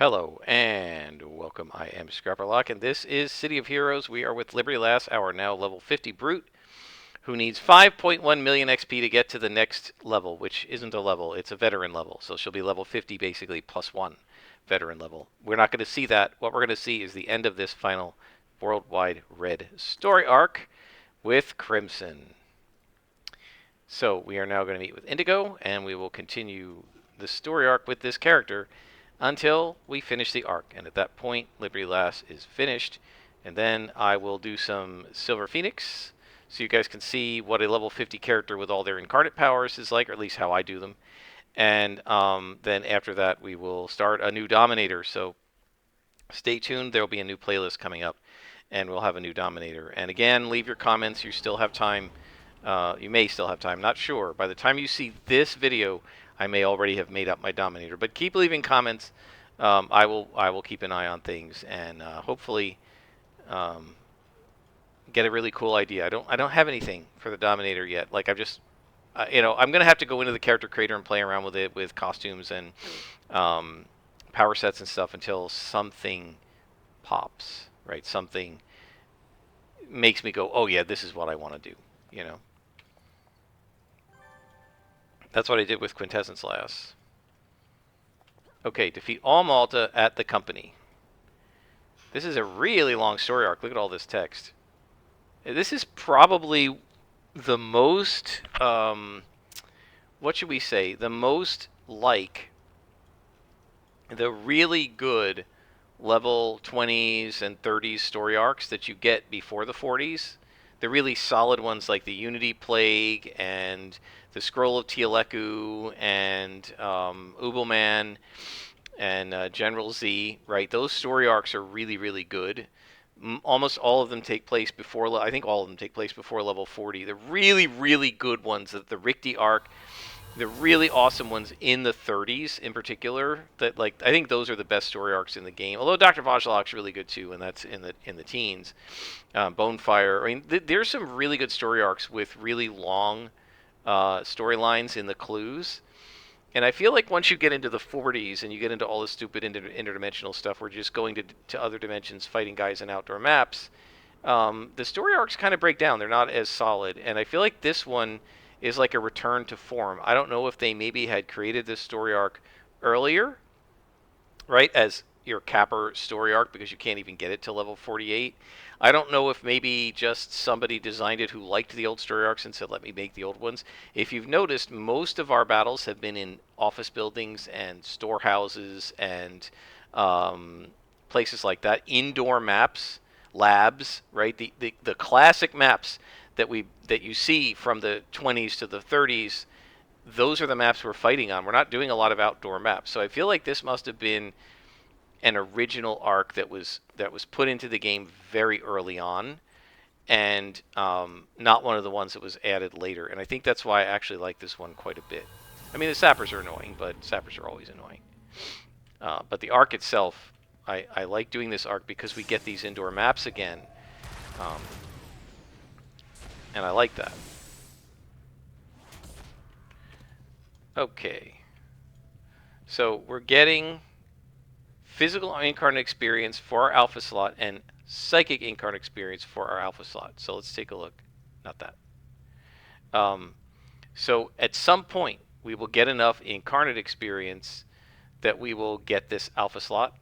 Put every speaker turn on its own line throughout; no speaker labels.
Hello and welcome. I am Scrapperlock, and this is City of Heroes. We are with Liberty Lass, our now level 50 brute, who needs 5.1 million XP to get to the next level, which isn't a level, it's a veteran level. So she'll be level 50 basically plus one veteran level. We're not going to see that. What we're going to see is the end of this final worldwide red story arc with Crimson. So we are now going to meet with Indigo, and we will continue the story arc with this character until we finish the arc. And at that point, Liberty Lass is finished. And then I will do some Silver Phoenix so you guys can see what a level 50 character with all their incarnate powers is like, or at least how I do them. And then after that, we will start a new Dominator. So stay tuned. There will be a new playlist coming up, and we'll have a new Dominator. And again, leave your comments. You still have time. You may still have time. Not sure. By the time you see this video, I may already have made up my Dominator. But keep leaving comments. I will keep an eye on things and hopefully get a really cool idea. I don't have anything for the Dominator yet. Like I've just I'm gonna have to go into the character creator and play around with it with costumes and power sets and stuff until something pops. Right? Something makes me go, oh yeah, this is what I want to do. You know. That's what I did with Quintessence Lass. Okay, defeat all Malta at the company. This is a really long story arc. Look at all this text. This is probably the most, what should we say? The most like the really good level 20s and 30s story arcs that you get before the 40s. The really solid ones like the Unity Plague and the Scroll of Tieleku and Ubelman and General Z, right? Those story arcs are really, really good. Almost all of them take place before, I think all of them take place before level 40. The really, really good ones, the Richte arc, the really awesome ones in the 30s in particular, that like I think those are the best story arcs in the game. Although Dr. Vajlok's really good too, and that's in the teens. Bonefire. I mean, there's some really good story arcs with really long storylines in the clues. And I feel like once you get into the 40s and you get into all the stupid interdimensional stuff, we're just going to other dimensions, fighting guys in outdoor maps. The story arcs kind of break down. They're not as solid. And I feel like this one is like a return to form. I don't know if they maybe had created this story arc earlier, right, as your capper story arc because you can't even get it to level 48. I don't know if maybe just somebody designed it who liked the old story arcs and said, let me make the old ones. If you've noticed, most of our battles have been in office buildings and storehouses and places like that. Indoor maps, labs, right? The classic maps that you see from the 20s to the 30s, those are the maps we're fighting on. We're not doing a lot of outdoor maps. So I feel like this must have been an original arc that was put into the game very early on, and not one of the ones that was added later. And I think that's why I actually like this one quite a bit. I mean, the sappers are annoying, but sappers are always annoying. But the arc itself, I like doing this arc because we get these indoor maps again, and I like that. Okay, so we're getting physical incarnate experience for our alpha slot and psychic incarnate experience for our alpha slot. So let's take a look. Not that. So at some point, we will get enough incarnate experience that we will get this alpha slot.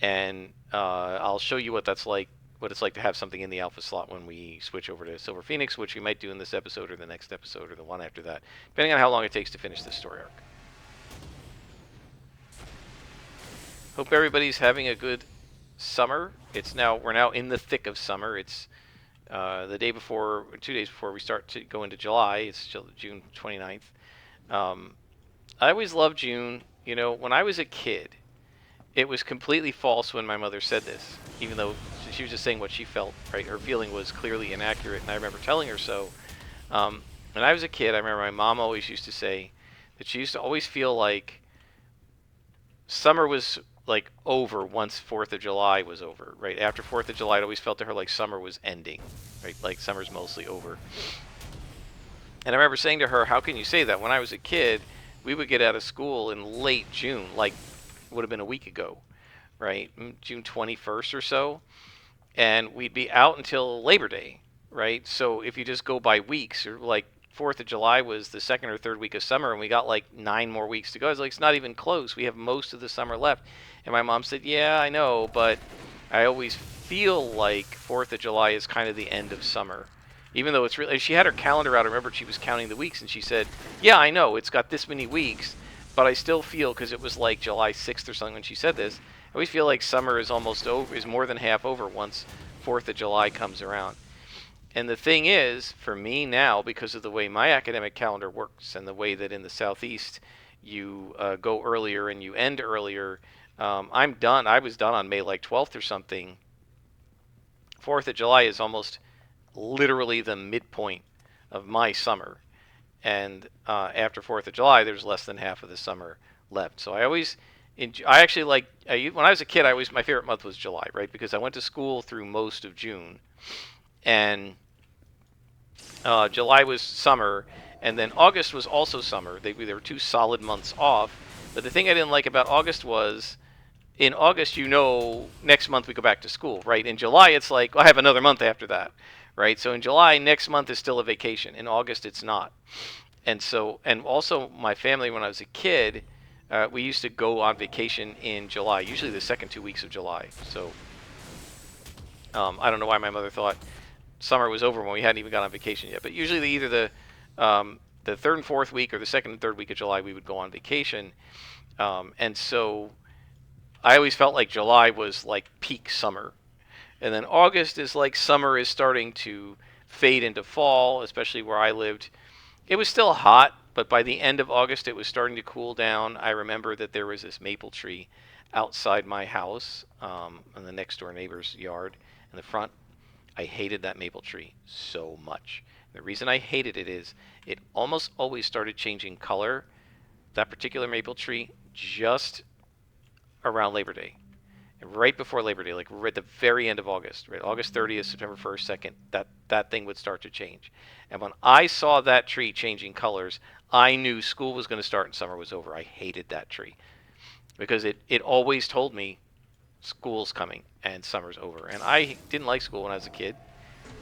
And I'll show you what that's like, what it's like to have something in the alpha slot when we switch over to Silver Phoenix, which we might do in this episode or the next episode or the one after that, depending on how long it takes to finish this story arc. Hope everybody's having a good summer. We're now in the thick of summer. It's the day before, 2 days before we start to go into July. It's still June 29th. I always loved June. You know, when I was a kid, it was completely false when my mother said this, even though she was just saying what she felt, right? Her feeling was clearly inaccurate, and I remember telling her so. When I was a kid, I remember my mom always used to say that she used to always feel like summer was like over once 4th of July was over, right? After 4th of July, it always felt to her like summer was ending, right? Like summer's mostly over. And I remember saying to her, how can you say that? When I was a kid, we would get out of school in late June, like would have been a week ago, right? June 21st or so, and we'd be out until Labor Day, right? So if you just go by weeks, or like 4th of July was the second or third week of summer, and we got like 9 more weeks to go. I was like, it's not even close. We have most of the summer left. And my mom said, yeah, I know, but I always feel like 4th of July is kind of the end of summer. Even though it's really, she had her calendar out. I remember she was counting the weeks, and she said, yeah, I know, it's got this many weeks, but I still feel, because it was like July 6th or something when she said this, I always feel like summer is almost over, is more than half over once 4th of July comes around. And the thing is, for me now, because of the way my academic calendar works and the way that in the Southeast you go earlier and you end earlier, I'm done. I was done on May like 12th or something. 4th of July is almost literally the midpoint of my summer. And after 4th of July, there's less than half of the summer left. So I actually like, when I was a kid, my favorite month was July, right? Because I went to school through most of June. And July was summer, and then August was also summer. They were 2 solid months off. But the thing I didn't like about August was, in August, next month we go back to school, right? In July, it's like, I have another month after that, right? So in July, next month is still a vacation. In August, it's not. And also my family, when I was a kid, we used to go on vacation in July, usually the second 2 weeks of July. So I don't know why my mother thought summer was over when we hadn't even got on vacation yet. But usually either the third and fourth week or the second and third week of July, we would go on vacation. And so I always felt like July was like peak summer. And then August is like summer is starting to fade into fall, especially where I lived. It was still hot, but by the end of August, it was starting to cool down. I remember that there was this maple tree outside my house, on the next door neighbor's yard in the front. I hated that maple tree so much. The reason I hated it is it almost always started changing color, that particular maple tree, just around Labor Day. And right before Labor Day, like right at the very end of August, right? August 30th, September 1st, 2nd, that thing would start to change. And when I saw that tree changing colors, I knew school was going to start and summer was over. I hated that tree because it always told me school's coming and summer's over. And I didn't like school when I was a kid.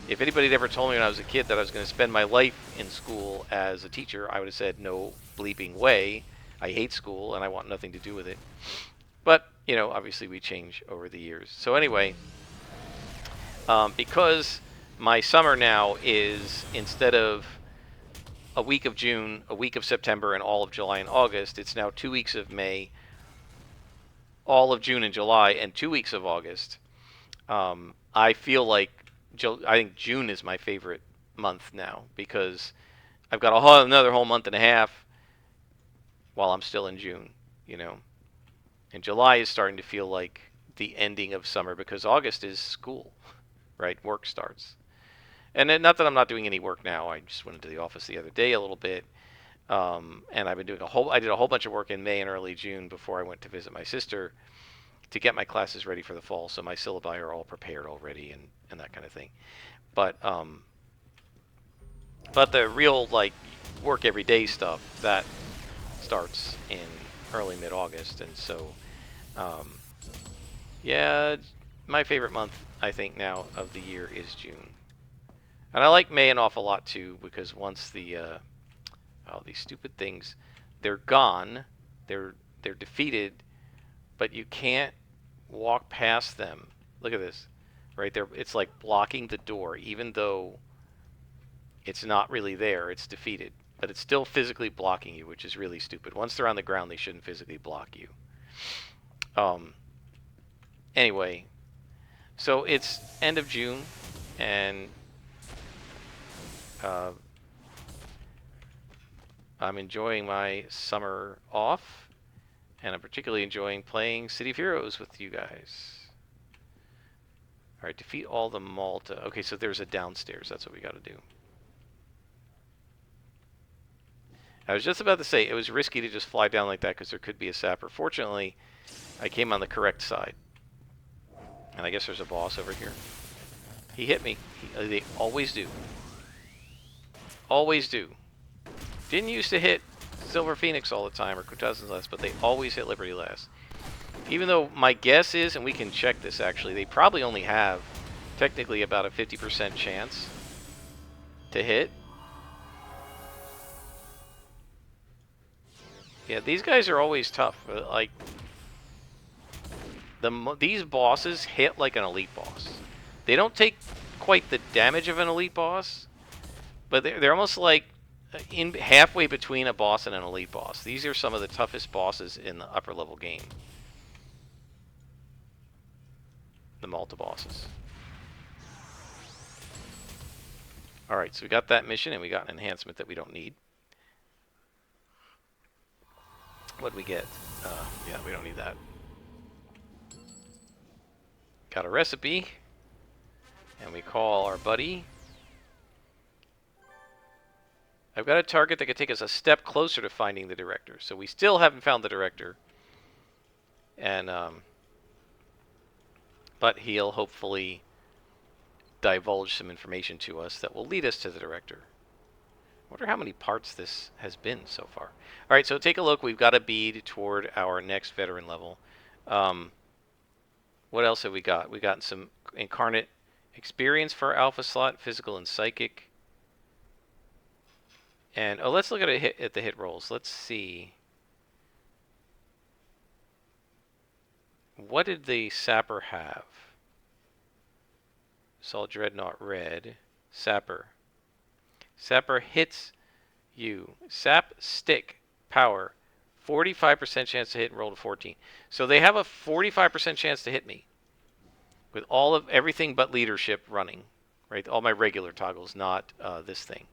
If anybody had ever told me when I was a kid that I was going to spend my life in school as a teacher, I would have said, no bleeping way. I hate school and I want nothing to do with it. But, obviously we change over the years. So anyway, because my summer now is, instead of a week of June, a week of September, and all of July and August, it's now 2 weeks of May, all of June and July, and 2 weeks of August. I feel like I think June is my favorite month now because I've got another whole month and a half while I'm still in June, And July is starting to feel like the ending of summer because August is school, right? Work starts. And then, not that I'm not doing any work now. I just went into the office the other day a little bit. And I've been doing I did a whole bunch of work in May and early June before I went to visit my sister to get my classes ready for the fall. So my syllabi are all prepared already and that kind of thing. But the real work every day stuff, that starts in early mid-August. And so, yeah, my favorite month, I think, now of the year is June. And I like May an awful lot too, because once these stupid things, they're gone, they're defeated, but you can't walk past them. Look at this, right there. It's like blocking the door, even though it's not really there. It's defeated, but it's still physically blocking you, which is really stupid. Once they're on the ground, they shouldn't physically block you. Anyway, so it's end of June, and I'm enjoying my summer off, and I'm particularly enjoying playing City of Heroes with you guys. Alright, defeat all the Malta. Okay, so there's a downstairs. That's what we got to do. I was just about to say, it was risky to just fly down like that because there could be a sapper. Fortunately, I came on the correct side. And I guess there's a boss over here. He hit me. They always do. Always do. Didn't used to hit Silver Phoenix all the time or Quintessence last, but they always hit Liberty last. Even though my guess is, and we can check this actually, they probably only have technically about a 50% chance to hit. Yeah, these guys are always tough. Like, these bosses hit like an elite boss. They don't take quite the damage of an elite boss, but they're almost like in halfway between a boss and an elite boss. These are some of the toughest bosses in the upper level game. The Malta bosses. Alright, so we got that mission and we got an enhancement that we don't need. What do we get? Yeah, we don't need that. Got a recipe. And we call our buddy. I've got a target that could take us a step closer to finding the director. So we still haven't found the director. And, but he'll hopefully divulge some information to us that will lead us to the director. I wonder how many parts this has been so far. All right, so take a look. We've got a bead toward our next veteran level. What else have we got? We've gotten some incarnate experience for our alpha slot, physical and psychic. And let's look at the hit rolls. Let's see. What did the Sapper have? Saw Dreadnought Red. Sapper. Sapper hits you. Sap stick power. 45% chance to hit and roll to 14. So they have a 45% chance to hit me. With all of everything but leadership running. Right? All my regular toggles, not this thing.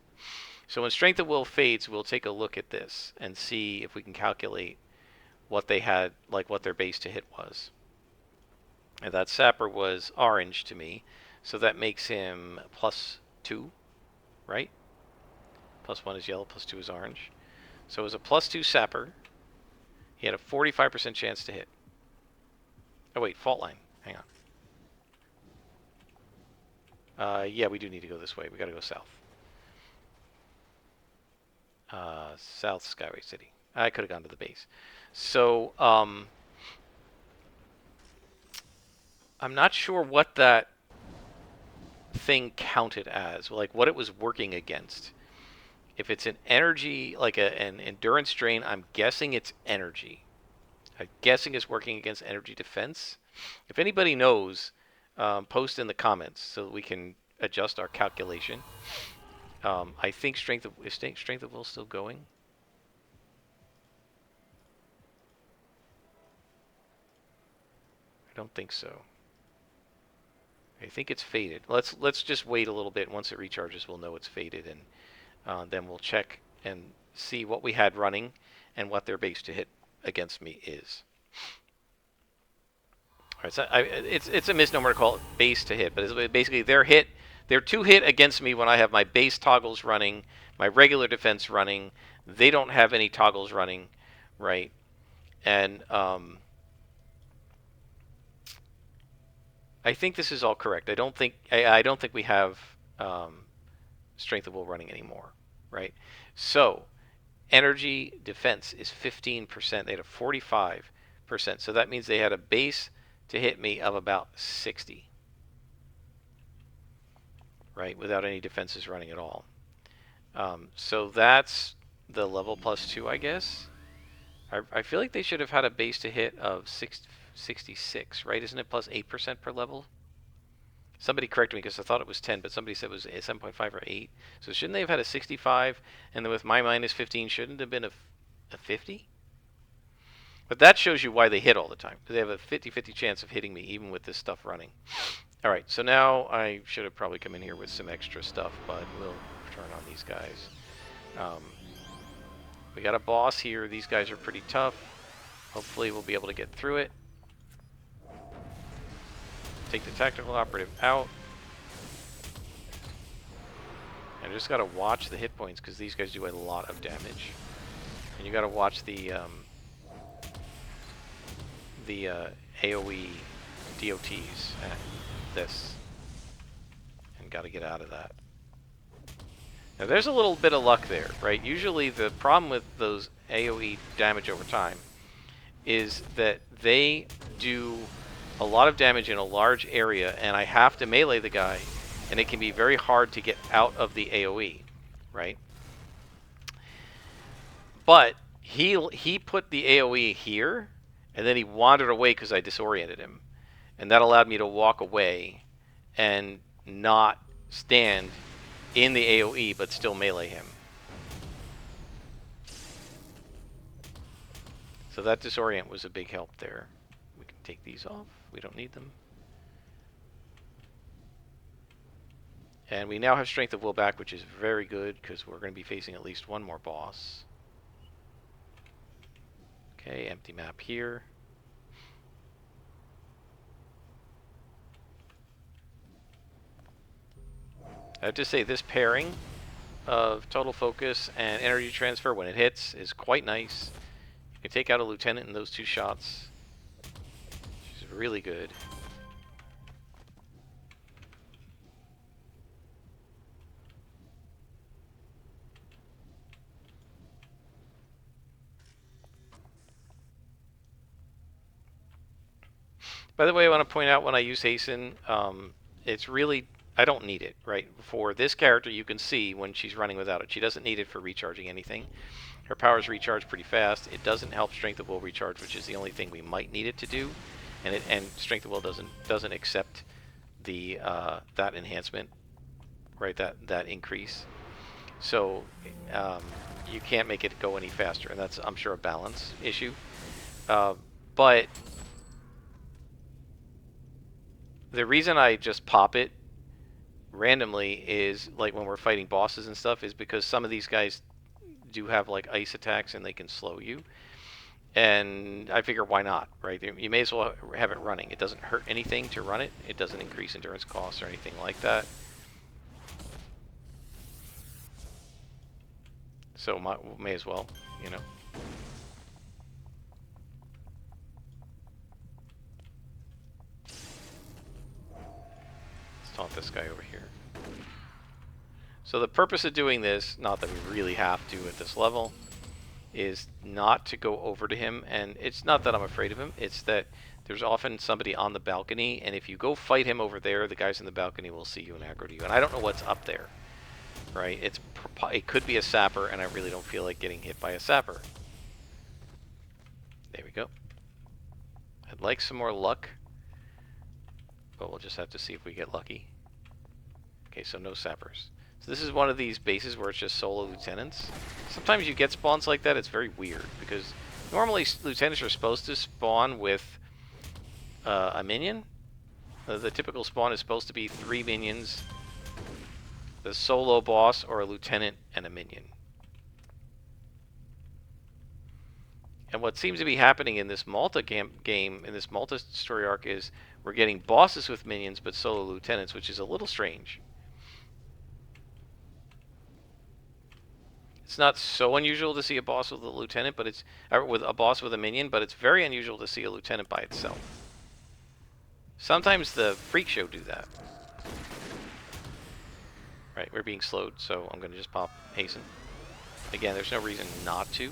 So when Strength of Will fades, we'll take a look at this and see if we can calculate what they had, like what their base to hit was. And that Sapper was orange to me, so that makes him +2, right? +1 is yellow, +2 is orange. So it was a +2 Sapper. He had a 45% chance to hit. Oh wait, fault line. Hang on. Yeah, we do need to go this way. We got to go south. South Skyway City. I could have gone to the base. So, I'm not sure what that thing counted as, like what it was working against. If it's an energy, like an endurance drain, I'm guessing it's energy. I'm guessing it's working against energy defense. If anybody knows, post in the comments so that we can adjust our calculation. I think Strength of Will still going? I don't think so. I think it's faded. Let's just wait a little bit. Once it recharges, we'll know it's faded, and then we'll check and see what we had running and what their base to hit against me is. All right, so it's a misnomer to call it base to hit, but it's basically they're 2 hit against me when I have my base toggles running, my regular defense running. They don't have any toggles running, right? And I think this is all correct. I don't think we have Strength of Will running anymore, right? So energy defense is 15%. They had a 45%. So that means they had a base to hit me of about 60. Right, without any defenses running at all. So that's the level +2, I guess. I feel like they should have had a base to hit of 66, right? Isn't it +8% per level? Somebody corrected me because I thought it was 10, but somebody said it was 7.5 or 8. So shouldn't they have had a 65? And then with my -15, shouldn't it have been a 50? But that shows you why they hit all the time. Because they have a 50-50 chance of hitting me even with this stuff running. All right, so now I should have probably come in here with some extra stuff, but we'll turn on these guys. We got a boss here. These guys are pretty tough. Hopefully we'll be able to get through it. Take the tactical operative out. And I just got to watch the hit points because these guys do a lot of damage. And you got to watch the AoE DOTs at this. And got to get out of that. Now there's a little bit of luck there, right? Usually the problem with those AoE damage over time is that they do a lot of damage in a large area, and I have to melee the guy, and it can be very hard to get out of the AoE, right? But he put the AoE here, and then he wandered away because I disoriented him, and that allowed me to walk away and not stand in the AoE but still melee him. So that disorient was a big help there. We can take these off. We don't need them. And we now have Strength of Will back, which is very good because we're going to be facing at least one more boss. Okay, empty map here. I have to say this pairing of Total Focus and Energy Transfer when it hits is quite nice. You can take out a Lieutenant in those 2 shots, which is really good. By the way, I want to point out when I use Hasten, it's really, I don't need it, right? For this character, you can see when she's running without it. She doesn't need it for recharging anything. Her powers recharge pretty fast. It doesn't help Strength of Will recharge, which is the only thing we might need it to do. And Strength of Will doesn't accept the that enhancement, right? That increase. So you can't make it go any faster, and that's, I'm sure, a balance issue. But the reason I just pop it randomly is, like, when we're fighting bosses and stuff, is because some of these guys do have like ice attacks and they can slow you. And I figure, why not, right? You may as well have it running. It doesn't hurt anything to run it. It doesn't increase endurance costs or anything like that. So may as well, you know. Let's taunt this guy over here. So the purpose of doing this, not that we really have to at this level, is not to go over to him. And it's not that I'm afraid of him. It's that there's often somebody on the balcony, and if you go fight him over there, the guys in the balcony will see you and aggro to you. And I don't know what's up there, right? It could be a sapper, and I really don't feel like getting hit by a sapper. There we go. I'd like some more luck, but we'll just have to see if we get lucky. Okay, so no sappers. So this is one of these bases where it's just solo lieutenants. Sometimes you get spawns like that. It's very weird because normally lieutenants are supposed to spawn with a minion. The typical spawn is supposed to be 3 minions, the solo boss, or a lieutenant and a minion. And what seems to be happening in this Malta game, in this Malta story arc, is we're getting bosses with minions but solo lieutenants, which is a little strange. It's not so unusual to see a boss with a lieutenant, but it's with a boss with a minion, but it's very unusual to see a lieutenant by itself. Sometimes the Freak Show do that. Right, we're being slowed, so I'm going to just pop Hasten. Again, there's no reason not to.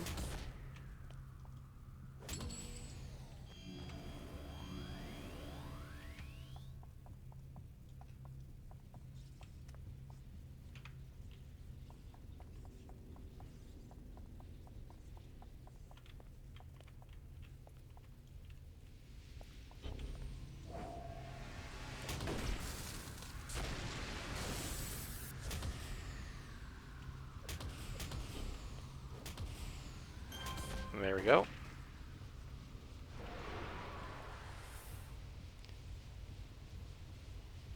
And there we go.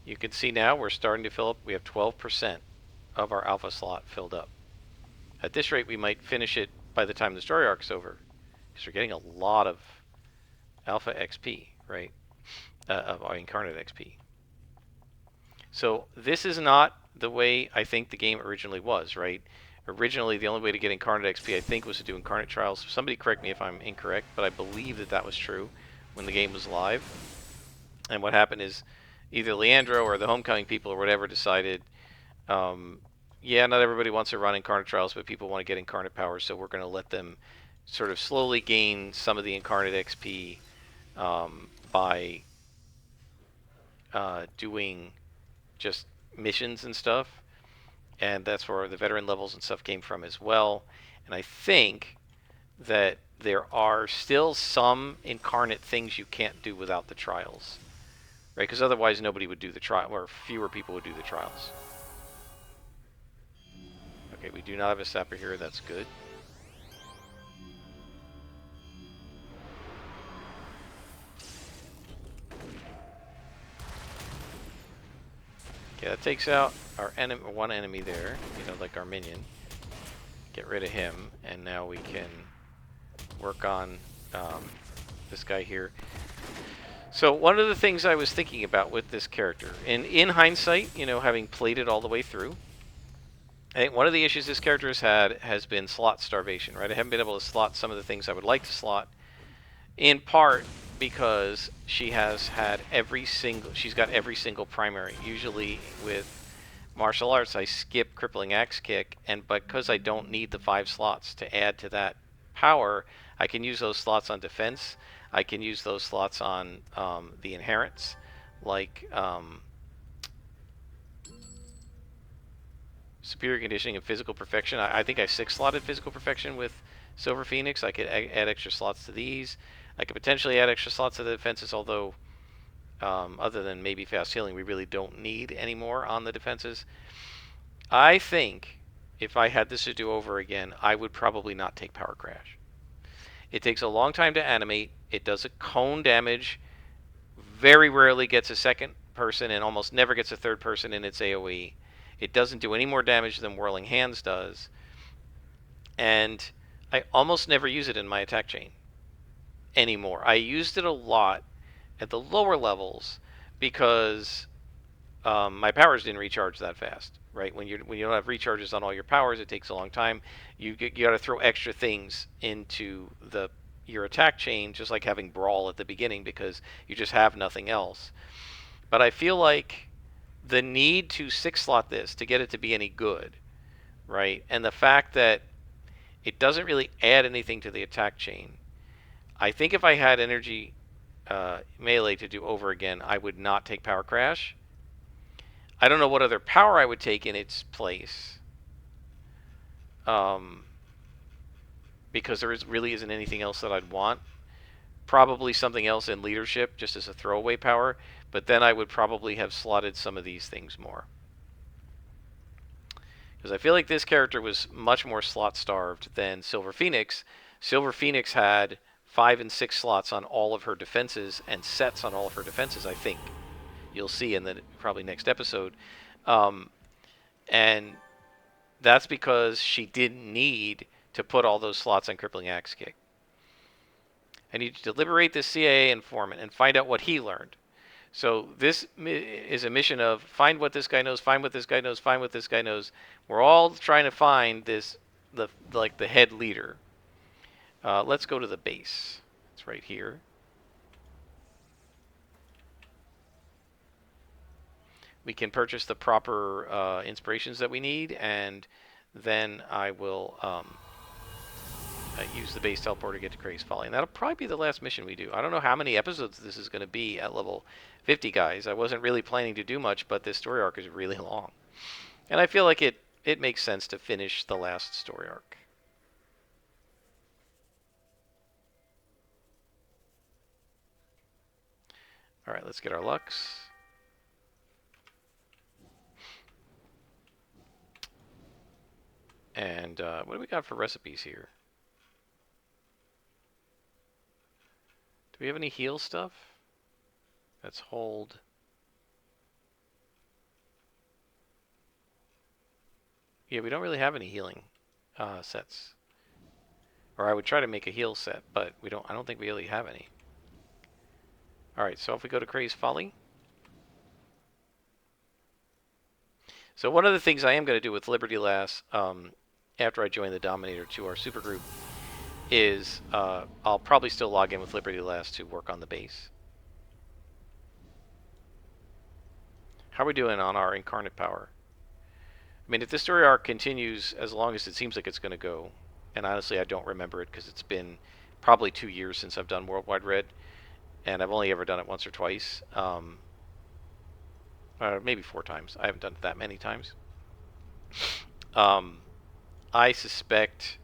You can see now we're starting to fill up. We have 12% of our alpha slot filled up. At this rate, we might finish it by the time the story arc's over, because we're getting a lot of alpha XP, right? Of our incarnate XP. So this is not the way I think the game originally was, right? Originally, the only way to get incarnate XP, I think, was to do incarnate trials. Somebody correct me if I'm incorrect, but I believe that that was true when the game was live. And what happened is either Leandro or the Homecoming people or whatever decided, yeah, not everybody wants to run incarnate trials, but people want to get incarnate powers, so we're going to let them sort of slowly gain some of the incarnate XP by doing just missions and stuff, and that's where the veteran levels and stuff came from as well. And I think that there are still some incarnate things you can't do without the trials, right? Because otherwise nobody would do the trial, or fewer people would do the trials. Okay, we do not have a sapper here. That's good. Okay, that takes out our one enemy there, like our minion. Get rid of him, and now we can work on this guy here. So one of the things I was thinking about with this character, and in hindsight, having played it all the way through, I think one of the issues this character has had has been slot starvation, right? I haven't been able to slot some of the things I would like to slot, in part because she's got every single primary. Usually with martial arts, I skip crippling axe kick, and because I don't need the 5 slots to add to that power, I can use those slots on defense. I can use those slots on the inherents, like superior conditioning and physical perfection. I think I 6-slotted physical perfection with Silver Phoenix. I could add extra slots to these. I could potentially add extra slots to the defenses, although other than maybe fast healing, we really don't need any more on the defenses. I think if I had this to do over again, I would probably not take Power Crash. It takes a long time to animate. It does a cone damage. Very rarely gets a second person and almost never gets a third person in its AoE. It doesn't do any more damage than Whirling Hands does. And I almost never use it in my attack chain anymore. I used it a lot at the lower levels because my powers didn't recharge that fast, right? When you don't have recharges on all your powers, it takes a long time. You got to throw extra things into your attack chain, just like having Brawl at the beginning, because you just have nothing else. But I feel like the need to 6-slot this to get it to be any good, right? And the fact that it doesn't really add anything to the attack chain. I think if I had energy melee to do over again, I would not take Power Crash. I don't know what other power I would take in its place, because there really isn't anything else that I'd want. Probably something else in leadership, just as a throwaway power, but then I would probably have slotted some of these things more. Because I feel like this character was much more slot-starved than Silver Phoenix. Silver Phoenix had 5 and 6 slots on all of her defenses and sets on all of her defenses, I think. You'll see in the probably next episode. And that's because she didn't need to put all those slots on Crippling Axe Kick. I need to liberate the CIA informant and find out what he learned. So this is a mission of find what this guy knows, find what this guy knows, find what this guy knows. We're all trying to find the head leader. Let's go to the base. It's right here. We can purchase the proper inspirations that we need, and then I will use the base teleport to get to Craig's Folly. And that'll probably be the last mission we do. I don't know how many episodes this is going to be at level 50, guys. I wasn't really planning to do much, but this story arc is really long. And I feel like it makes sense to finish the last story arc. Alright, let's get our Lux. And what do we got for recipes here? Do we have any heal stuff? Let's hold. Yeah, we don't really have any healing sets. Or I would try to make a heal set, but I don't think we really have any. Alright, so if we go to Craig's Folly. So one of the things I am going to do with Liberty Lass, after I join the Dominator to our supergroup, is I'll probably still log in with Liberty Lass to work on the base. How are we doing on our incarnate power? I mean, if this story arc continues as long as it seems like it's going to go, and honestly, I don't remember it because it's been probably 2 years since I've done Worldwide Red, and I've only ever done it once or twice, or maybe 4 times. I haven't done it that many times. I suspect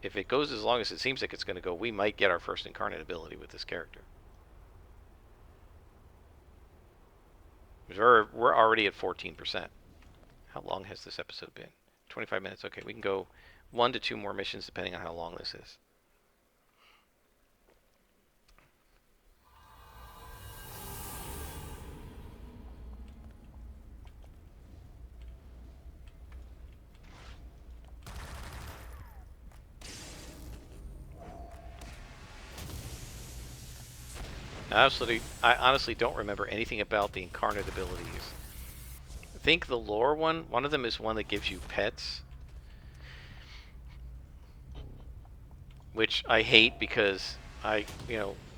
if it goes as long as it seems like it's going to go, we might get our first incarnate ability with this character. We're already at 14%. How long has this episode been? 25 minutes. Okay, we can go 1 to 2 more missions depending on how long this is. I honestly don't remember anything about the incarnate abilities. I think the lore one of them is one that gives you pets, which I hate because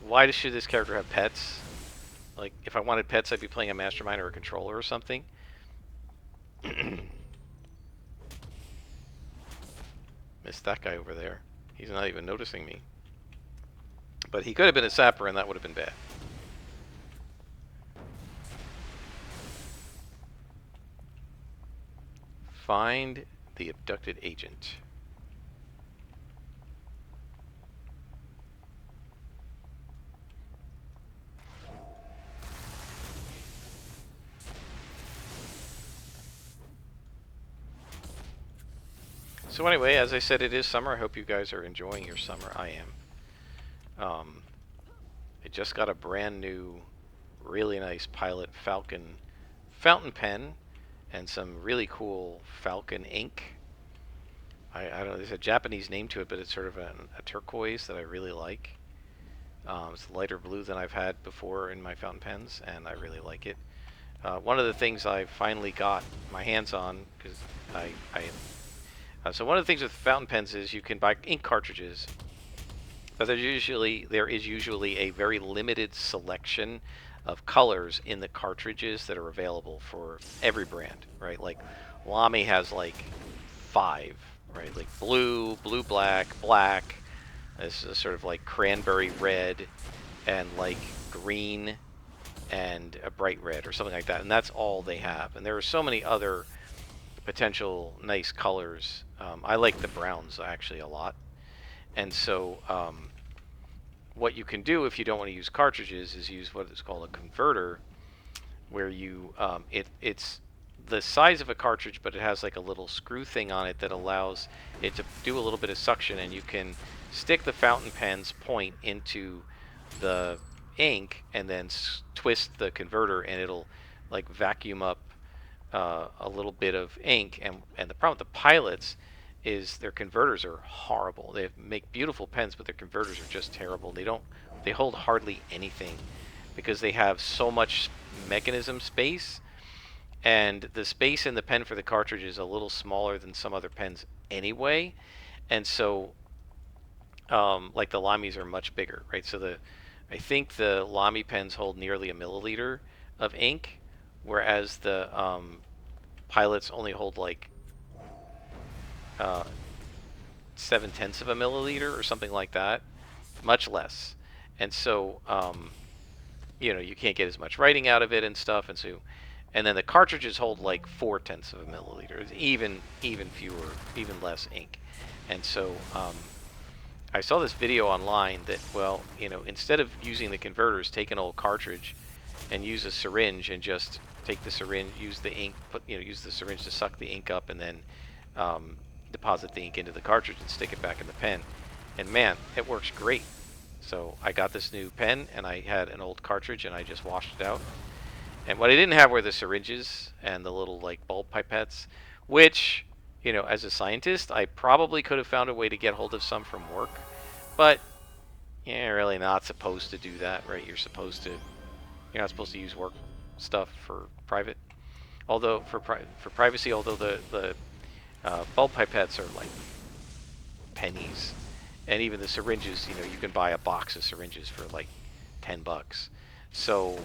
why should this character have pets? Like, if I wanted pets, I'd be playing a mastermind or a controller or something. Missed that guy over there. He's not even noticing me. But he could have been a sapper, and that would have been bad. Find the abducted agent. So anyway, as I said, it is summer. I hope you guys are enjoying your summer. I am. I just got a brand new, really nice Pilot Falcon fountain pen and some really cool Falcon ink. I don't know, there's a Japanese name to it, but it's sort of a turquoise that I really like. It's lighter blue than I've had before in my fountain pens, and I really like it. One of the things I finally got my hands on, because so one of the things with fountain pens is you can buy ink cartridges, but there is usually a very limited selection of colors in the cartridges that are available for every brand, right? Like Lamy has like 5, right? Like blue, black. This is sort of like cranberry red, and like green, and a bright red or something like that, and that's all they have. And there are so many other potential nice colors. I like the browns actually a lot, and so what you can do if you don't want to use cartridges is use what is called a converter, where you it's the size of a cartridge, but it has like a little screw thing on it that allows it to do a little bit of suction, and you can stick the fountain pen's point into the ink and then twist the converter, and it'll like vacuum up a little bit of ink. And the problem with the pilots is their converters are horrible. They make beautiful pens, but their converters are just terrible. They hold hardly anything because they have so much mechanism space, and the space in the pen for the cartridge is a little smaller than some other pens anyway. And so like the Lamys are much bigger, right? So I think the Lamy pens hold nearly a milliliter of ink, whereas the pilots only hold like 7/10 of a milliliter or something like that, much less. And so you can't get as much writing out of it and stuff. And then the cartridges hold like 4/10 of a milliliter, even fewer, even less ink. And so I saw this video online that, well, instead of using the converters, take an old cartridge and use a syringe, and just take the syringe, use the ink, use the syringe to suck the ink up, and then deposit the ink into the cartridge and stick it back in the pen. And man, it works great. So I got this new pen, and I had an old cartridge, and I just washed it out. And what I didn't have were the syringes and the little like bulb pipettes, which, as a scientist, I probably could have found a way to get hold of some from work, but you're really not supposed to do that, right? You're not supposed to use work stuff for private. Although for privacy, although the bulb pipettes are like pennies, and even the syringes, you can buy a box of syringes for like $10. So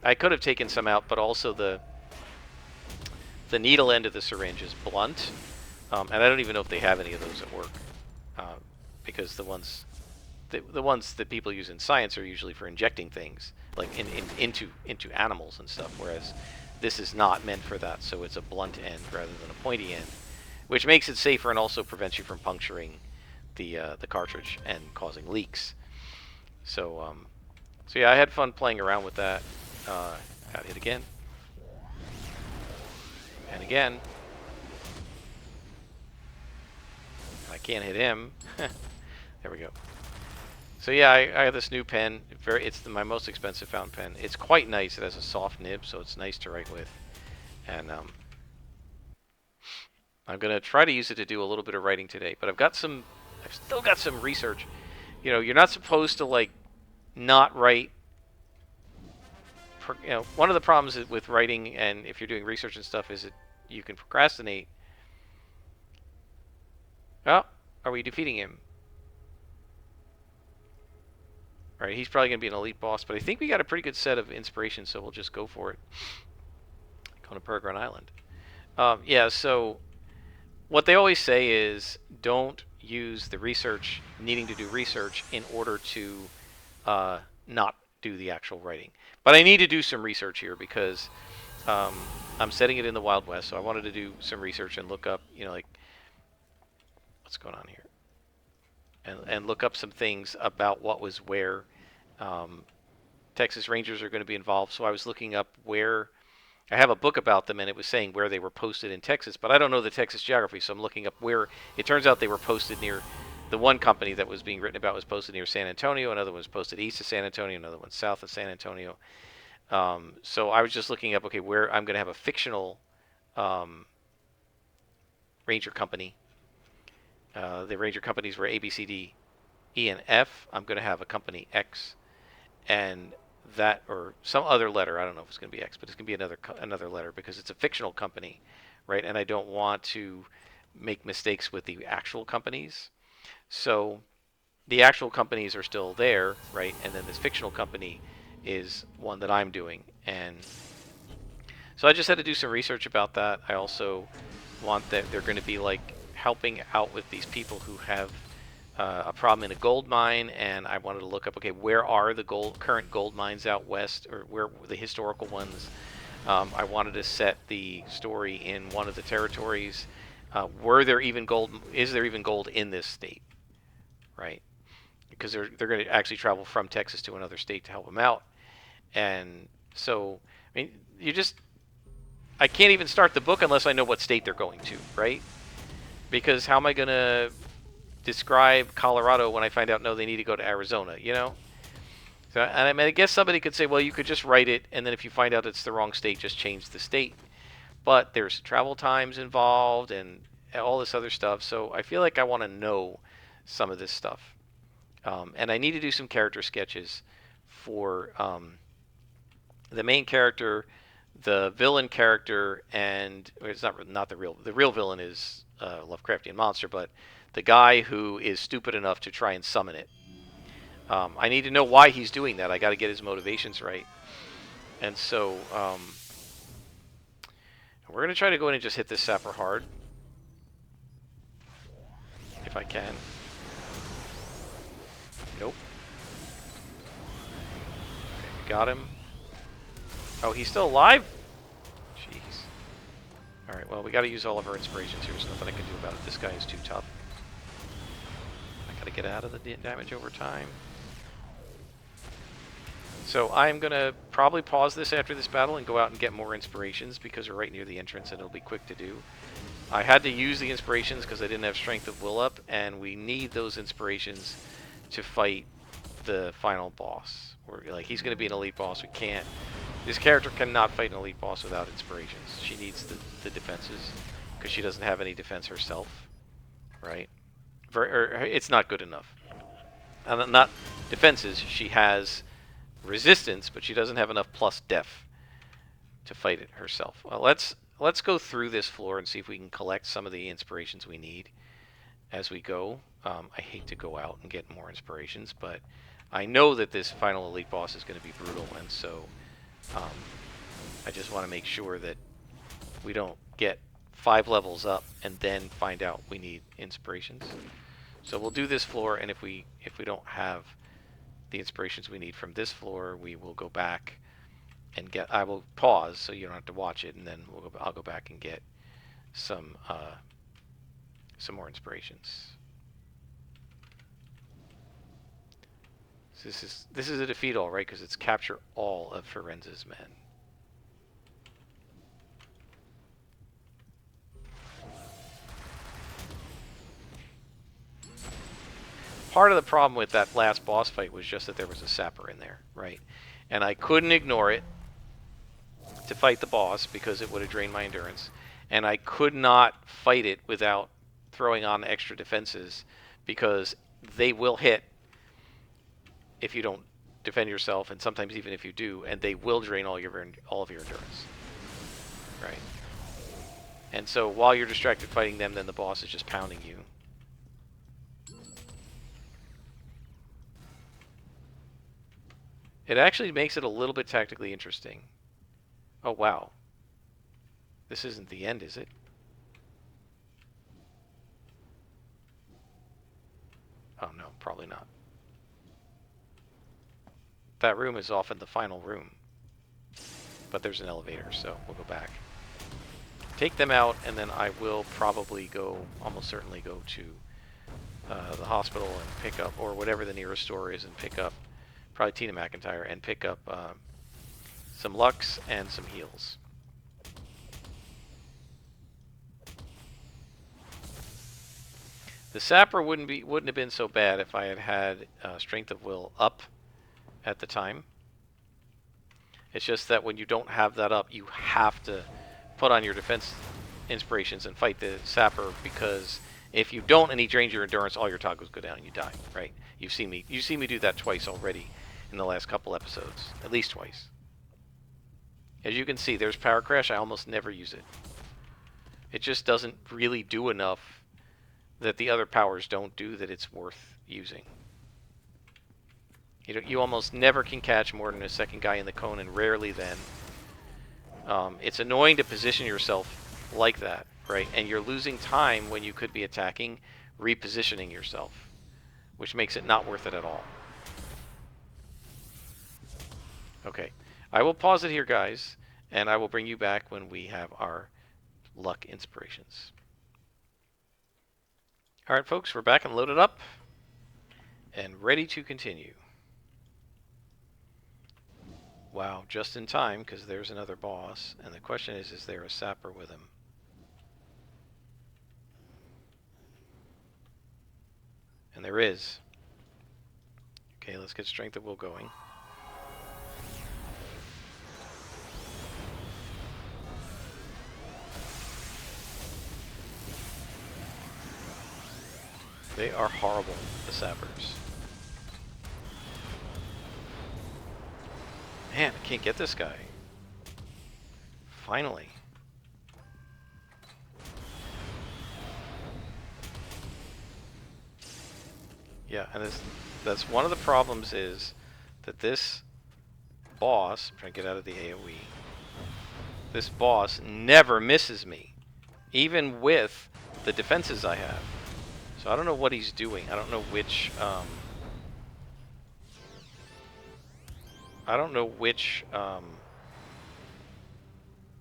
I could have taken some out, but also the needle end of the syringe is blunt, and I don't even know if they have any of those at work. uh, because the ones that people use in science are usually for injecting things, like into animals and stuff. Whereas this is not meant for that, so it's a blunt end rather than a pointy end, which makes it safer and also prevents you from puncturing the cartridge and causing leaks. So yeah, I had fun playing around with that. Got hit again and again. I can't hit him. There we go. So yeah, I have this new pen. It's my most expensive fountain pen. It's quite nice. It has a soft nib, so it's nice to write with. And I'm gonna try to use it to do a little bit of writing today. But I've still got some research. You know, you're not supposed to like not write. You know, one of the problems with writing and if you're doing research and stuff is that you can procrastinate. Oh, are we defeating him? All right, he's probably gonna be an elite boss, but I think we got a pretty good set of inspiration, so we'll just go for it. Going to Peregrine Island. Yeah, so what they always say is don't use the research, needing to do research in order to not do the actual writing. But I need to do some research here because um, I'm setting it in the Wild West, so I wanted to do some research and look up, you know, like what's going on here, and look up some things about what was where. Um, Texas Rangers are going to be involved, so I was looking up where. I have a book about them, and it was saying where they were posted in Texas, but I don't know the Texas geography, so I'm looking up where. It turns out they were posted near. The one company that was being written about was posted near San Antonio. Another one was posted east of San Antonio. Another one south of San Antonio. So I was just looking up, okay, where I'm going to have a fictional um, ranger company. The ranger companies were A, B, C, D, E, and F. I'm going to have a company X, and that or some other letter. I don't know if it's going to be X, but it's going to be another letter because it's a fictional company, right? And I don't want to make mistakes with the actual companies. So the actual companies are still there, right? And then this fictional company is one that I'm doing. And so I just had to do some research about that. I also want that they're going to be like helping out with these people who have a problem in a gold mine, and I wanted to look up, okay, where are the current gold mines out west, or where the historical ones. I wanted to set the story in one of the territories. Were there even gold? Is there even gold in this state? Right, because they're going to actually travel from Texas to another state to help them out, and so I mean, I can't even start the book unless I know what state they're going to, right? Because how am I going to describe Colorado when I find out, no, they need to go to Arizona, you know? So, and I mean, I guess somebody could say, well, you could just write it, and then if you find out it's the wrong state, just change the state. But there's travel times involved and all this other stuff, so I feel like I want to know some of this stuff. And I need to do some character sketches for the main character, the villain character, and it's not the real villain is Lovecraftian monster, but the guy who is stupid enough to try and summon it. I need to know why he's doing that. I got to get his motivations right, and so we're gonna try to go in and just hit this sapper hard, if I can. Nope. Okay, got him. Oh, he's still alive? Jeez. Alright, well, we gotta use all of our inspirations here. There's nothing I can do about it. This guy is too tough. I gotta get out of the damage over time. So I'm gonna probably pause this after this battle and go out and get more inspirations because we're right near the entrance and it'll be quick to do. I had to use the inspirations because I didn't have Strength of Will up, and we need those inspirations to fight the final boss. Like, he's gonna be an elite boss. We can't. This character cannot fight an elite boss without inspirations. She needs the defenses because she doesn't have any defense herself, right? It's not good enough. Not defenses. She has resistance, but she doesn't have enough plus def to fight it herself. Well, let's go through this floor and see if we can collect some of the inspirations we need as we go. I hate to go out and get more inspirations, but I know that this final elite boss is going to be brutal, and so I just want to make sure that we don't get 5 levels up and then find out we need inspirations. So we'll do this floor, and if we don't have the inspirations we need from this floor, we will go back and get. I will pause so you don't have to watch it, and then I'll go back and get some more inspirations. So this is a defeat all right, because it's capture all of Firenze's men. Part of the problem with that last boss fight was just that there was a sapper in there, right? And I couldn't ignore it to fight the boss because it would have drained my endurance. And I could not fight it without throwing on extra defenses because they will hit if you don't defend yourself, and sometimes even if you do, and they will drain all of your endurance, right? And so while you're distracted fighting them, then the boss is just pounding you. It actually makes it a little bit tactically interesting. Oh, wow. This isn't the end, is it? Oh, no, probably not. That room is often the final room. But there's an elevator, so we'll go back. Take them out, and then I will probably go, almost certainly go to the hospital and pick up, or whatever the nearest store is, and pick up, probably Tina McIntyre, and pick up some Lux and some heals. The Sapper wouldn't have been so bad if I had had Strength of Will up at the time. It's just that when you don't have that up, you have to put on your defense inspirations and fight the Sapper, because if you don't and he drains your endurance, all your toggles go down and you die, right? You've seen me do that twice already in the last couple episodes, at least twice. As you can see, there's Power Crash. I almost never use it. It just doesn't really do enough that the other powers don't do that it's worth using. You almost never can catch more than a second guy in the cone, and rarely then. It's annoying to position yourself like that, right? And you're losing time when you could be attacking, repositioning yourself, which makes it not worth it at all. Okay, I will pause it here, guys, and I will bring you back when we have our luck inspirations. All right, folks, we're back and loaded up and ready to continue. Wow, just in time, because there's another boss, and the question is there a sapper with him? And there is. Okay, let's get Strength of Will going. They are horrible, the sappers. Man, I can't get this guy. Finally. Yeah, and that's one of the problems, is that this boss, I'm trying to get out of the AoE, this boss never misses me, even with the defenses I have. So I don't know what he's doing. I don't know which,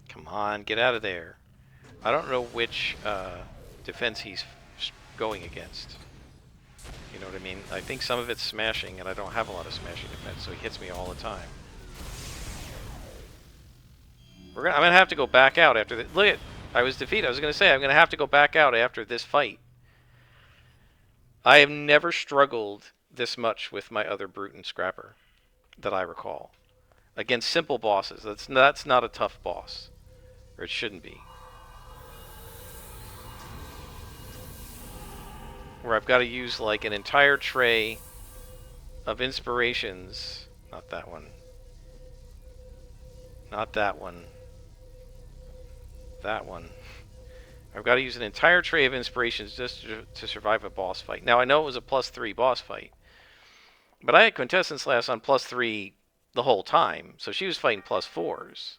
come on, get out of there. I don't know which defense he's going against. You know what I mean? I think some of it's smashing, and I don't have a lot of smashing defense, so he hits me all the time. I'm gonna have to go back out after this. Look at, I was defeated. I was gonna say I'm gonna have to go back out after this fight. I have never struggled this much with my other Brute and Scrapper that I recall. Against simple bosses. That's not a tough boss. Or it shouldn't be. Where I've got to use like an entire tray of inspirations. Not that one. Not that one. That one. I've got to use an entire tray of inspirations just to survive a boss fight. Now, I know it was a +3 boss fight, but I had Quintessence Lass on +3 the whole time, so she was fighting +4s.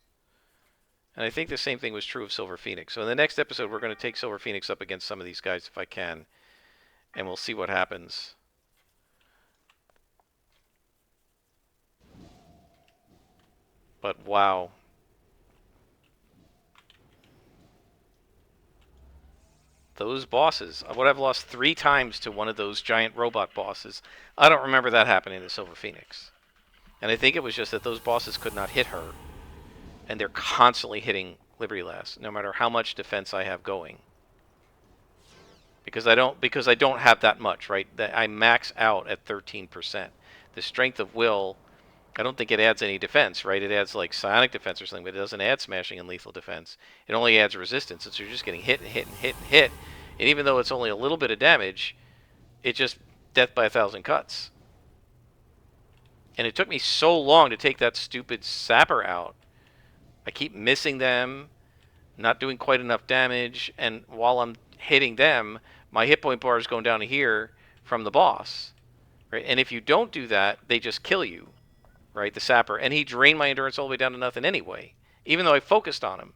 And I think the same thing was true of Silver Phoenix. So in the next episode, we're going to take Silver Phoenix up against some of these guys if I can, and we'll see what happens. But wow. Those bosses. What, I've lost 3 times to one of those giant robot bosses. I don't remember that happening to Silver Phoenix. And I think it was just that those bosses could not hit her. And they're constantly hitting Liberty Lass, no matter how much defense I have going. Because I don't have that much, right? I max out at 13%. The strength of will, I don't think it adds any defense, right? It adds like psionic defense or something, but it doesn't add smashing and lethal defense. It only adds resistance, and so you're just getting hit and hit and hit and hit. And even though it's only a little bit of damage, it's just death by 1,000 cuts. And it took me so long to take that stupid sapper out. I keep missing them, not doing quite enough damage, and while I'm hitting them, my hit point bar is going down to here from the boss. Right? And if you don't do that, they just kill you. Right? The sapper. And he drained my endurance all the way down to nothing anyway, even though I focused on him.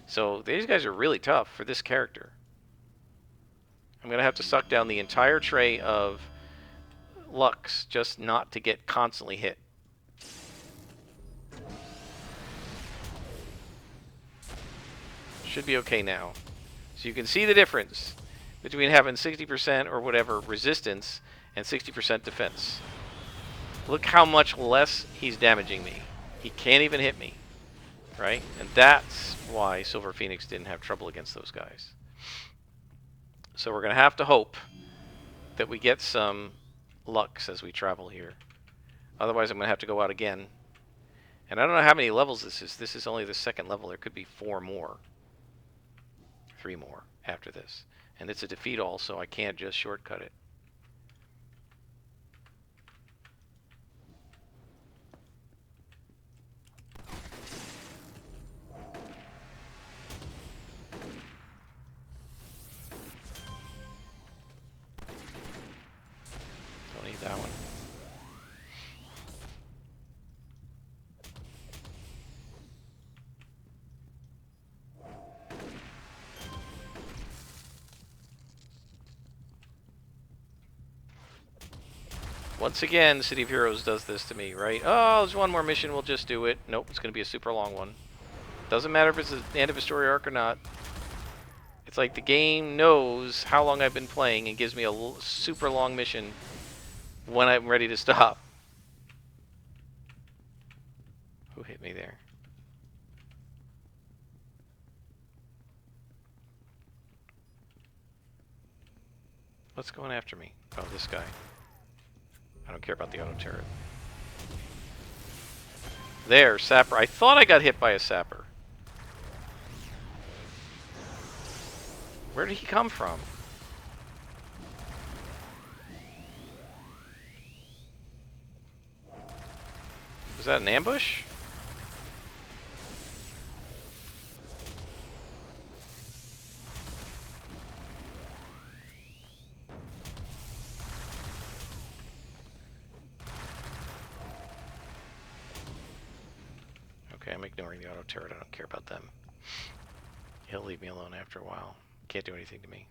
So these guys are really tough for this character. I'm going to have to suck down the entire tray of Lux just not to get constantly hit. Should be okay now. So you can see the difference between having 60% or whatever resistance and 60% defense. Look how much less he's damaging me. He can't even hit me, right? And that's why Silver Phoenix didn't have trouble against those guys. So we're going to have to hope that we get some Lux as we travel here. Otherwise, I'm going to have to go out again. And I don't know how many levels this is. This is only the 2nd level. There could be 4 more. 3 more after this. And it's a defeat all, so I can't just shortcut it. Don't need that one. Once again, City of Heroes does this to me, right? Oh, there's one more mission, we'll just do it. Nope, it's going to be a super long one. Doesn't matter if it's the end of a story arc or not. It's like the game knows how long I've been playing and gives me a super long mission when I'm ready to stop. Who hit me there? What's going after me? Oh, this guy. I don't care about the auto turret. There, sapper. I thought I got hit by a sapper. Where did he come from? Was that an ambush? Okay, I'm ignoring the auto turret. I don't care about them. He'll leave me alone after a while. Can't do anything to me.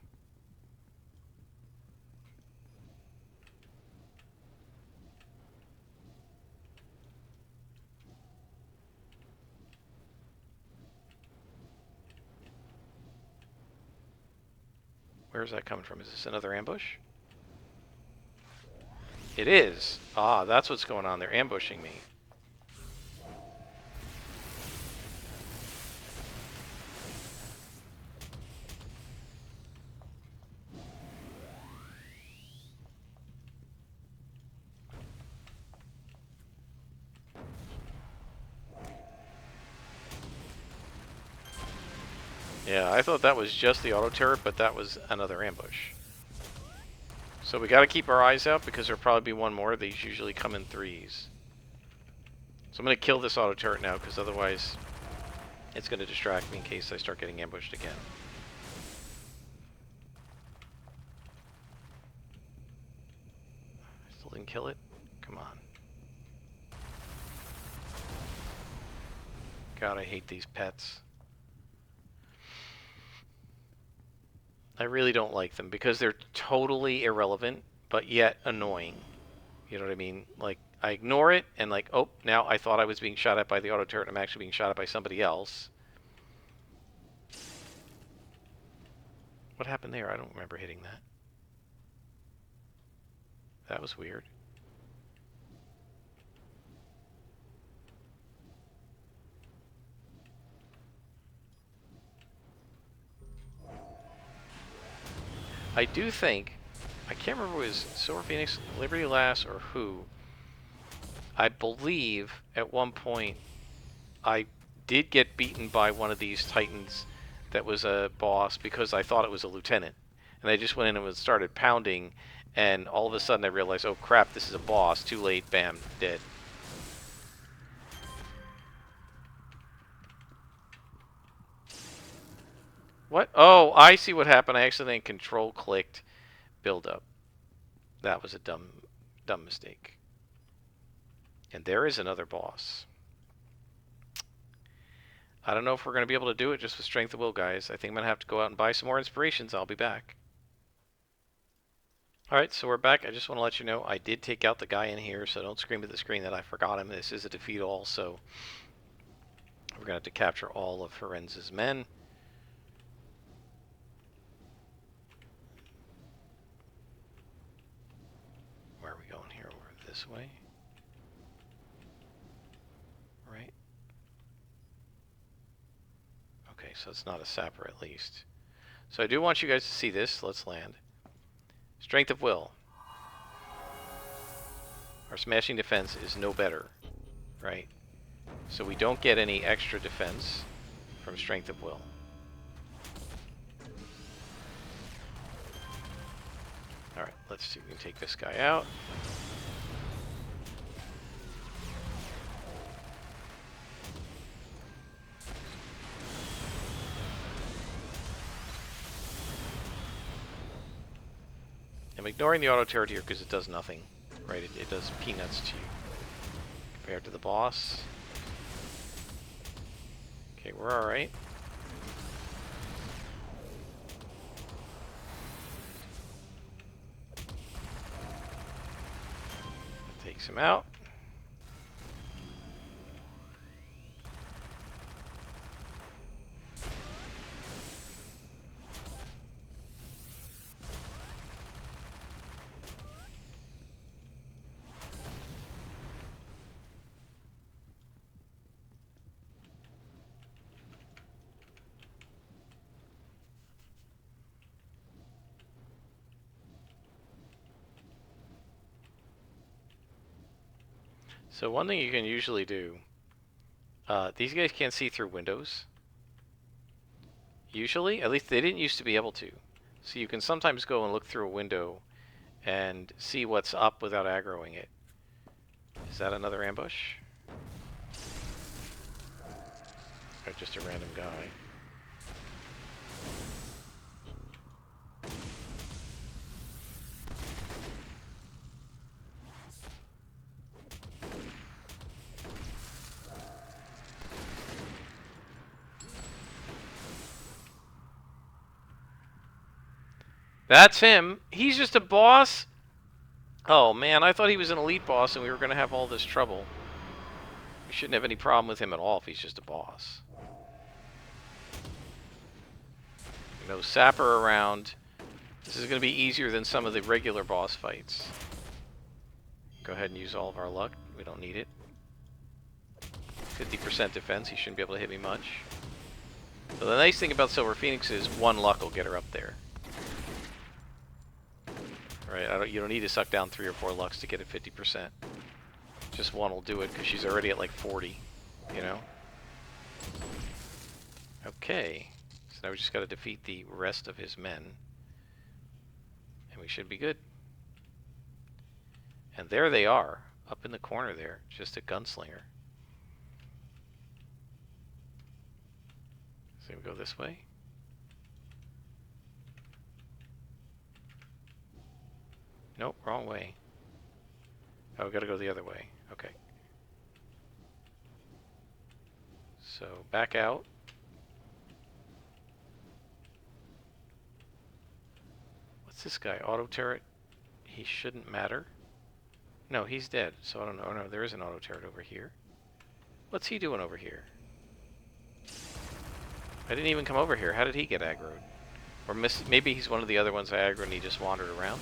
Where's that coming from? Is this another ambush? It is. Ah, that's what's going on. They're ambushing me. Yeah, I thought that was just the auto turret, but that was another ambush. So we got to keep our eyes out because there'll probably be one more. These usually come in 3s. So I'm going to kill this auto turret now because otherwise it's going to distract me in case I start getting ambushed again. Still didn't kill it? Come on. God, I hate these pets. I really don't like them because they're totally irrelevant, but yet annoying. You know what I mean? Like, I ignore it, and like, oh, now I thought I was being shot at by the auto turret, I'm actually being shot at by somebody else. What happened there? I don't remember hitting that. That was weird. I do think, I can't remember if it was Silver Phoenix, Liberty Lass, or who. I believe at one point I did get beaten by one of these Titans that was a boss because I thought it was a lieutenant. And I just went in and started pounding, and all of a sudden I realized, oh crap, this is a boss. Too late, bam, dead. What? Oh, I see what happened. I accidentally control clicked build up. That was a dumb mistake. And there is another boss. I don't know if we're going to be able to do it just with strength of will, guys. I think I'm going to have to go out and buy some more inspirations. I'll be back. Alright, so we're back. I just want to let you know I did take out the guy in here, so don't scream at the screen that I forgot him. This is a defeat all, so we're going to have to capture all of Ferenz's men. Where are we going here? Over this way? Right? Okay, so it's not a sapper at least. So I do want you guys to see this. Let's land. Strength of will. Our smashing defense is no better, right? So we don't get any extra defense from strength of will. Alright, let's see if we can take this guy out. I'm ignoring the auto turret here because it does nothing, right? It does peanuts to you compared to the boss. Okay, we're alright. Takes him out. So one thing you can usually do, these guys can't see through windows. Usually, at least they didn't used to be able to. So you can sometimes go and look through a window and see what's up without aggroing it. Is that another ambush? Or just a random guy? That's him. He's just a boss? Oh man, I thought he was an elite boss and we were going to have all this trouble. We shouldn't have any problem with him at all if he's just a boss. No sapper around. This is going to be easier than some of the regular boss fights. Go ahead and use all of our luck. We don't need it. 50% defense. He shouldn't be able to hit me much. So the nice thing about Silver Phoenix is one luck will get her up there. Right? You don't need to suck down 3 or 4 lucks to get it 50%. Just one will do it because she's already at like 40. You know? Okay. So now we just got to defeat the rest of his men. And we should be good. And there they are. Up in the corner there. Just a gunslinger. So we go this way. Nope, wrong way. Oh, we gotta go the other way. Okay. So, back out. this guy? Auto turret? He shouldn't matter. No, he's dead, so I don't know. No, there is an auto turret over here. What's he doing over here? I didn't even come over here. How did he get aggroed? Or maybe he's one of the other ones I aggroed and he just wandered around.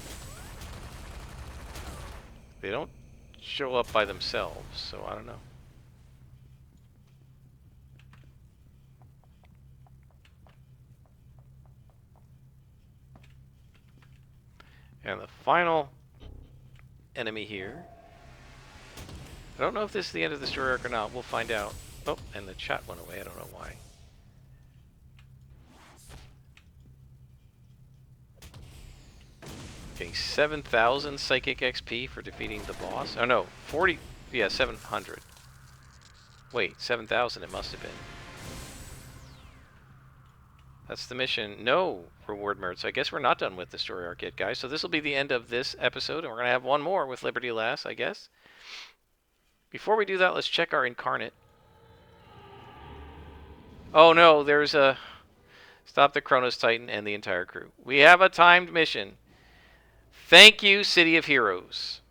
They don't show up by themselves, so I don't know. And the final enemy here. I don't know if this is the end of the story arc or not. We'll find out. Oh, and the chat went away. I don't know why. Getting 7,000 psychic XP for defeating the boss. Oh no, 40. Yeah, 700. Wait, 7,000 it must have been. That's the mission. No reward merits. I guess we're not done with the story arc yet, guys. So this will be the end of this episode, and we're going to have one more with Liberty Lass, I guess. Before we do that, let's check our incarnate. Oh no, there's a... Stop the Kronos Titan and the entire crew. We have a timed mission. Thank you, City of Heroes.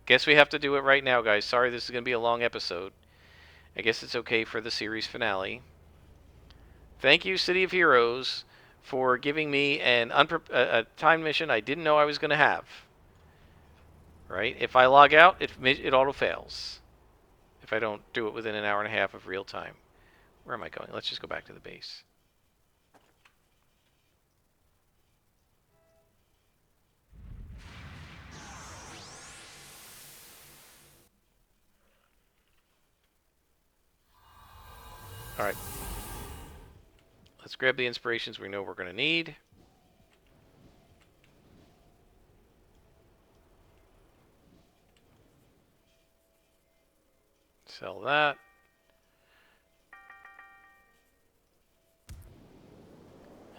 Guess we have to do it right now, guys. Sorry, this is going to be a long episode. I guess it's okay for the series finale. Thank you, City of Heroes, for giving me a timed mission I didn't know I was going to have. Right? If I log out, it auto-fails. If I don't do it within an hour and a half of real time. Where am I going? Let's just go back to the base. Alright. Let's grab the inspirations we know we're going to need. Sell that.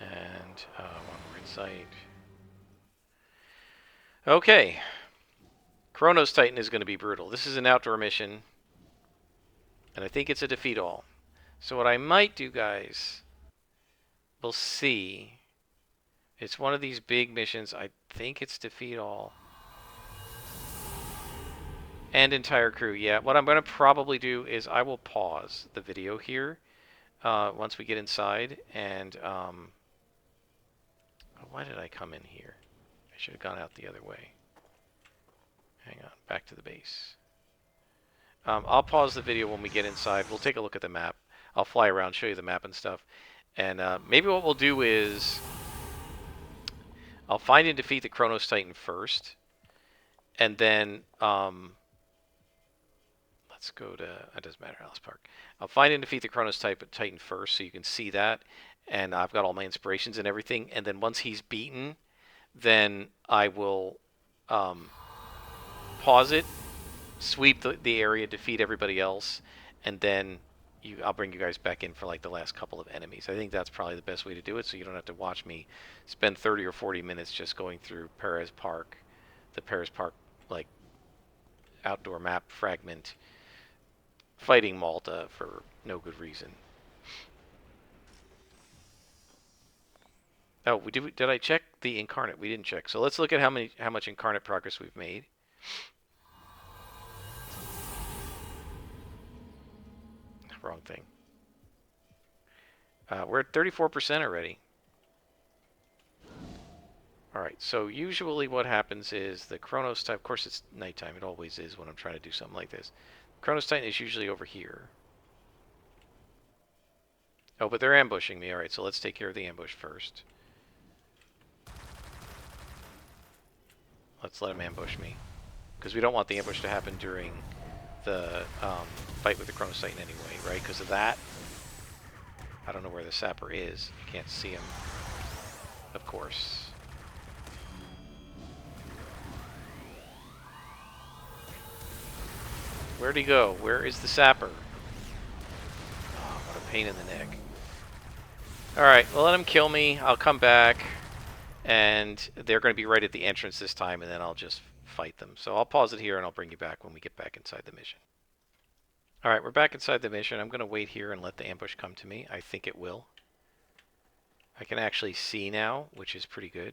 And one more insight. Okay. Kronos Titan is going to be brutal. This is an outdoor mission. And I think it's a defeat all. So what I might do, guys, we'll see. It's one of these big missions. I think it's defeat all. And entire crew, yeah. What I'm going to probably do is I will pause the video here once we get inside. And why did I come in here? I should have gone out the other way. Hang on, back to the base. I'll pause the video when we get inside. We'll take a look at the map. I'll fly around, show you the map and stuff. And maybe what we'll do is I'll find and defeat the Kronos Titan first. And then let's go to, it doesn't matter, Alice Park. I'll find and defeat the Kronos Titan first so you can see that. And I've got all my inspirations and everything. And then once he's beaten, then I will pause it, sweep the area, defeat everybody else, and then I'll bring you guys back in for like the last couple of enemies. I think that's probably the best way to do it, so you don't have to watch me spend 30 or 40 minutes just going through Perez Park, the Perez Park like outdoor map fragment, fighting Malta for no good reason. Oh, did I check the incarnate? We didn't check. So let's look at how much incarnate progress we've made. Wrong thing. We're at 34% already. Alright, so usually what happens is the Kronos Titan, of course it's nighttime, it always is when I'm trying to do something like this. Kronos Titan is usually over here. Oh, but they're ambushing me. Alright, so let's take care of the ambush first. Let's let them ambush me. Because we don't want the ambush to happen during the fight with the Kronos Titan anyway, right? Because of that. I don't know where the sapper is. You can't see him. Of course. Where'd he go? Where is the sapper? Oh, what a pain in the neck. Alright, well, let him kill me. I'll come back. And they're going to be right at the entrance this time, and then I'll just fight them. So I'll pause it here, and I'll bring you back when we get back inside the mission. Alright, we're back inside the mission. I'm going to wait here and let the ambush come to me. I think it will. I can actually see now, which is pretty good.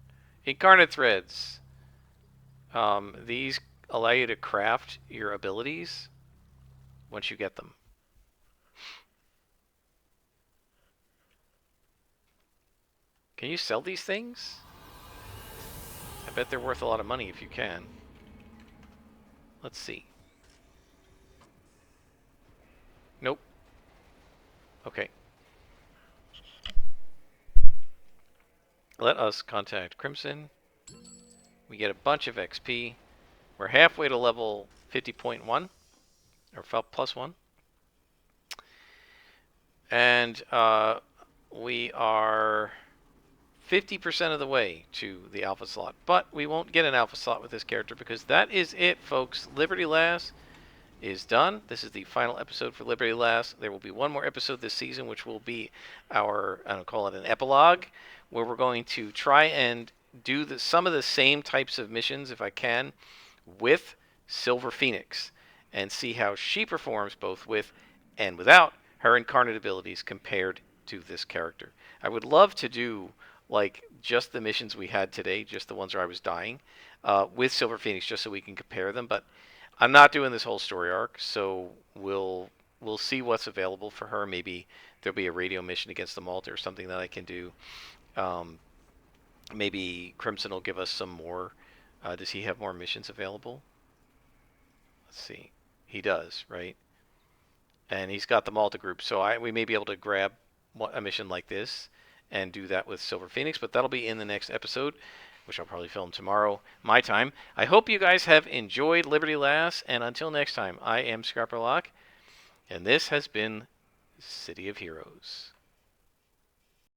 Incarnate threads. These allow you to craft your abilities once you get them. Can you sell these things? I bet they're worth a lot of money if you can. Let's see. Nope. Okay. Let us contact Crimson. We get a bunch of XP. We're halfway to level 50.1, or plus 1. And we are 50% of the way to the alpha slot. But we won't get an alpha slot with this character because that is it, folks. Liberty Lass is done. This is the final episode for Liberty Lass. There will be one more episode this season, which will be our, I don't call it an epilogue, where we're going to try and do some of the same types of missions, if I can, with Silver Phoenix, and see how she performs both with and without her incarnate abilities compared to this character. I would love to do like just the missions we had today, just the ones where I was dying, with Silver Phoenix, just so we can compare them. But I'm not doing this whole story arc, so we'll see what's available for her. Maybe there'll be a radio mission against the Malta or something that I can do. Um, Maybe Crimson will give us some more. Does he have more missions available? Let's see. He does, right? And he's got the Malta group, so we may be able to grab a mission like this and do that with Silver Phoenix, but that'll be in the next episode, which I'll probably film tomorrow, my time. I hope you guys have enjoyed Liberty Lass, and until next time, I am Scarper Locke, and this has been City of Heroes.